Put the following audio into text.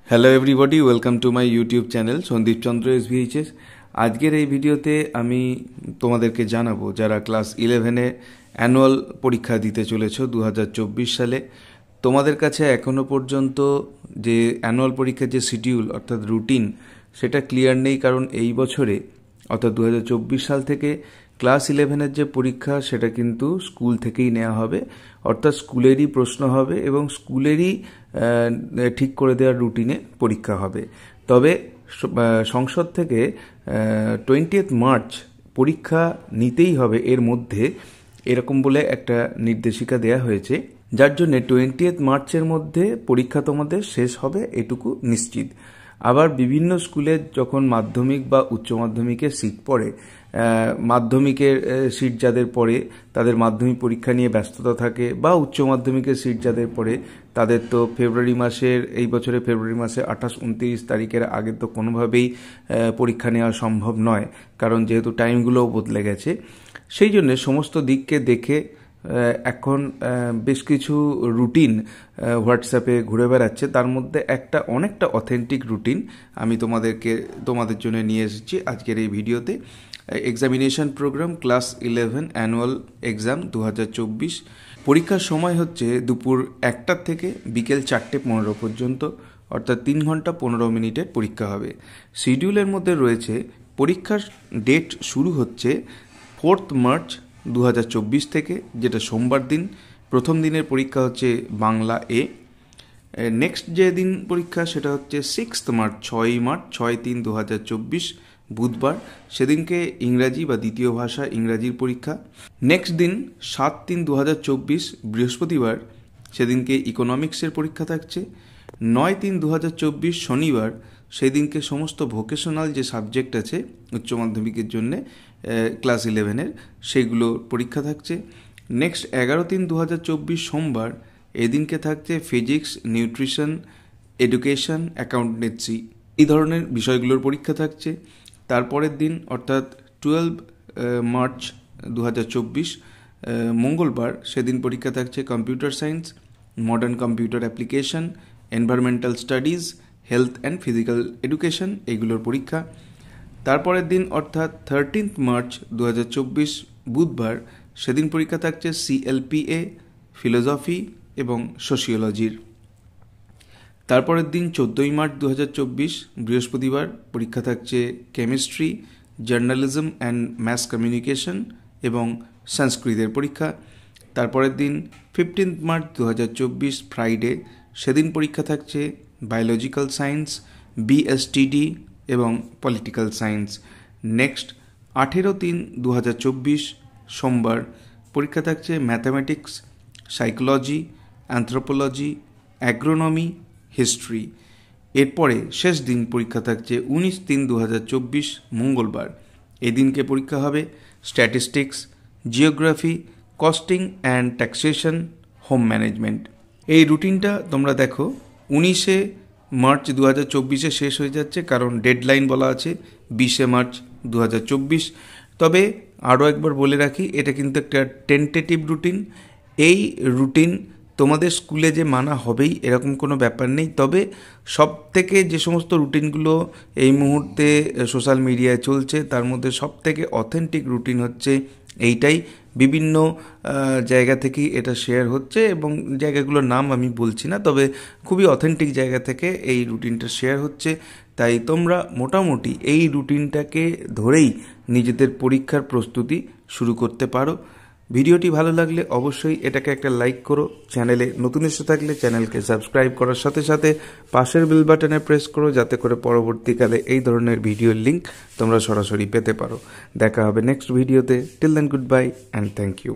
Hello everybody, welcome to my YouTube channel Sandeep Chandra SVHS। আজকের এই ভিডিওতে আমি তোমাদেরকে জানাবো যারা ক্লাস 11-এ অ্যানুয়াল পরীক্ষা দিতে চলেছ 2024 সালে, তোমাদের কাছে এখনও পর্যন্ত যে অ্যানুয়াল পরীক্ষার যে শিডিউল অর্থাৎ রুটিন সেটা ক্লিয়ার নেই। কারণ এই বছরে অর্থাৎ 2024 সাল থেকে ক্লাস 11-এর যে পরীক্ষা সেটা কিন্তু স্কুল থেকেই নেওয়া হবে, অর্থাৎ স্কুলেরই প্রশ্ন হবে এবং স্কুলেরই ঠিক করে দেওয়ার রুটিনে পরীক্ষা হবে। তবে সংসদ থেকে 20 মার্চ পরীক্ষা নিতেই হবে এর মধ্যে, এরকম বলে একটা নির্দেশিকা দেয়া হয়েছে, যার জন্যে 20 মার্চের মধ্যে পরীক্ষা তোমাদের শেষ হবে এটুকু নিশ্চিত। আবার বিভিন্ন স্কুলে যখন মাধ্যমিক বা উচ্চ মাধ্যমিকের সিট পড়ে, মাধ্যমিকের সিট যাদের পড়ে তাদের মাধ্যমিক পরীক্ষা নিয়ে ব্যস্ততা থাকে, বা উচ্চ মাধ্যমিকের সিট যাদের পড়ে তাদের তো এই বছরে ফেব্রুয়ারি মাসে 28-29 তারিখের আগে তো কোনোভাবেই পরীক্ষা নেওয়া সম্ভব নয়, কারণ যেহেতু টাইমগুলোও বদলে গেছে। সেই জন্য সমস্ত দিককে দেখে এখন বেশ কিছু রুটিন হোয়াটসঅ্যাপে ঘুরে বেড়াচ্ছে, তার মধ্যে অনেকটা অথেন্টিক রুটিন আমি তোমাদের জন্য নিয়ে এসেছি আজকের এই ভিডিওতে। Examination program class 11 annual exam 2024। পরীক্ষার সময় হচ্ছে দুপুর 1টা থেকে বিকেল 4:15 পর্যন্ত, অর্থাৎ 3 ঘন্টা 15 মিনিটের পরীক্ষা হবে। শিডিউলের মধ্যে রয়েছে পরীক্ষার ডেট শুরু হচ্ছে 4 মার্চ 2024 থেকে, যেটা সোমবার দিন। প্রথম দিনের পরীক্ষা হচ্ছে বাংলা এ। নেক্সট যে দিন পরীক্ষা সেটা হচ্ছে 6 মার্চ 6/3/2024 বুধবার, সেদিনকে ইংরাজি বা দ্বিতীয় ভাষা ইংরাজির পরীক্ষা। নেক্সট দিন 7/3/2024 বৃহস্পতিবার, সেদিনকে ইকোনমিক্সের পরীক্ষা থাকছে। 9/3/2024 শনিবার, সেদিনকে সমস্ত ভোকেশনাল যে সাবজেক্ট আছে উচ্চ মাধ্যমিকের জন্যে ক্লাস 11-এর সেইগুলোর পরীক্ষা থাকছে। নেক্সট 11/3/2024 সোমবার, এদিনকে থাকছে ফিজিক্স, নিউট্রিশন, এডুকেশন, অ্যাকাউন্টেন্সি, এই ধরনের বিষয়গুলোর পরীক্ষা থাকছে। তারপরের দিন অর্থাৎ 12 মার্চ 2024 মঙ্গলবার, সেদিন পরীক্ষা থাকছে computer science, modern computer application, environmental studies, health and physical education, এইগুলোর পরীক্ষা। তারপরের দিন অর্থাৎ 13 মার্চ 2024 বুধবার, সেদিন পরীক্ষা থাকছে CLPA, ফিলোসফি এবং সোশিওলজির। তারপরের দিন 14 মার্চ 2024 বৃহস্পতিবার, পরীক্ষা থাকছে chemistry, journalism and mass communication এবং সংস্কৃতের পরীক্ষা। তারপরের দিন 15 মার্চ 2024 ফ্রাইডে, সেদিন পরীক্ষা থাকছে বায়োলজিক্যাল সায়েন্স, BSTD এবং পলিটিক্যাল সায়েন্স। নেক্সট 18/3/2024 সোমবার, পরীক্ষা থাকছে mathematics, psychology, anthropology, agronomy, history. এরপরে শেষ দিন পরীক্ষা থাকছে 19/3/2024 মঙ্গলবার, এদিনকে পরীক্ষা হবে statistics, geography, costing and taxation, home management. এই রুটিনটা তোমরা দেখো 19 মার্চ 2024 শেষ হয়ে যাচ্ছে, কারণ ডেডলাইন বলা আছে 20 মার্চ 2024। তবে আরও একবার বলে রাখি, এটা কিন্তু একটা টেন্টেটিভ রুটিন। এই রুটিন তোমাদের স্কুলে যে মানা হবেই এরকম কোনো ব্যাপার নেই। তবে সব থেকে যে সমস্ত রুটিনগুলো এই মুহূর্তে সোশ্যাল মিডিয়ায় চলছে তার মধ্যে সব থেকে অথেন্টিক রুটিন হচ্ছে এইটাই। বিভিন্ন জায়গা থেকেই এটা শেয়ার হচ্ছে এবং জায়গাগুলোর নাম আমি বলছি না, তবে খুবই অথেন্টিক জায়গা থেকে এই রুটিনটা শেয়ার হচ্ছে। তাই তোমরা মোটামুটি এই রুটিনটাকে ধরেই নিজেদের পরীক্ষার প্রস্তুতি শুরু করতে পারো। ভিডিওটি ভালো লাগলে অবশ্যই এটাকে একটা লাইক করো, চ্যানেলে নতুন এসে থাকলে চ্যানেলকে সাবস্ক্রাইব করার সাথে সাথে পাশের বেল বাটনে প্রেস করো, যাতে করে পরবর্তীকালে এই ধরনের ভিডিওর লিঙ্ক তোমরা সরাসরি পেতে পারো। দেখা হবে নেক্সট ভিডিওতে। Till then, good bye and thank you.